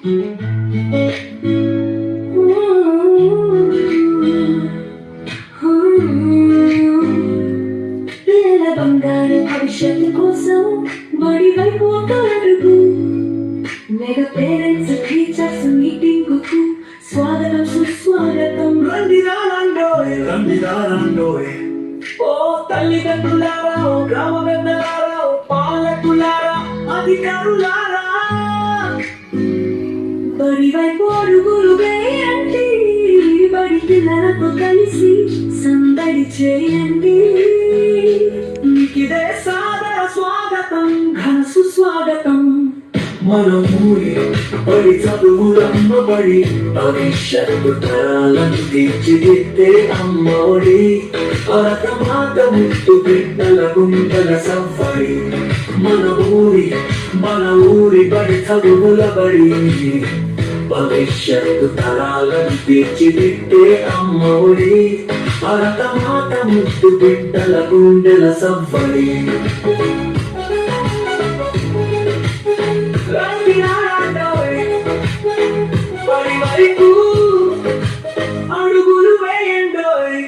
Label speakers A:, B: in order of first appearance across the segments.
A: పిల్లల బంగారు భవిష్యత్తు కోసం బడి వైపు ఒక అడుగు. మెగా పేరెంట్స్ టీచర్స్ మీటింగ్ కు స్వాగతం సుస్వాగతం.
B: రండిరారండోయ్
A: ఓ తల్లిదండ్రులారా, ఓ గ్రామ పెద్దలారా, ఓ పాలకులారా, అధికారులారా, బడి వైపు అడుగులు వేయండి. బడి పిల్లలతో కలిసి సందడి చేయండి. మీకిదే సాదర స్వాగతం, ఘన సుస్వాగతం.
B: మన ఊరి బడి చదువులమ్మ బడి భవిష్యత్తు తరాలను తీర్చిదిద్దే అమ్మఒడి భరతమాత ముత్తు బిడ్డల గుండెల సవ్వడి. మన ఊరి బడి చదువుల బడి భవిష్యత్తు తరాలను తీర్చిదిద్దే అమ్మఒడి భరతమాత ముత్తు బిడ్డల గుండెల సవ్వడి.
A: అడుగులు వేయండోయ్.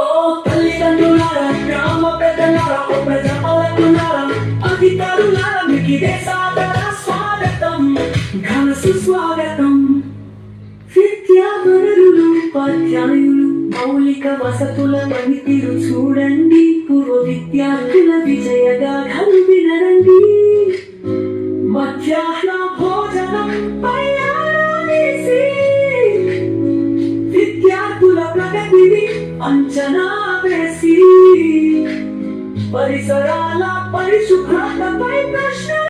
A: ఓ తల్లిదండ్రులారా, గ్రామ పెద్దలారా, ఓ ప్రజాపాలకులారా, అధికారులారా, మీకిదే సాదర స్వాగతం, ఘన సుస్వాగతం. విద్యా వనరులు, ఉపాధ్యాయులు, మౌలిక వసతుల పనితీరు చూడండి. పూర్వ విద్యార్థుల విజయగాథలు వినరండి. మధ్యాహ్న భోజనం పై ఆరాధేసి విద్యార్థుల ప్రగతిని అంచనా వేసి పరిసరాల పరిశుభ్రతపై ప్రశ్న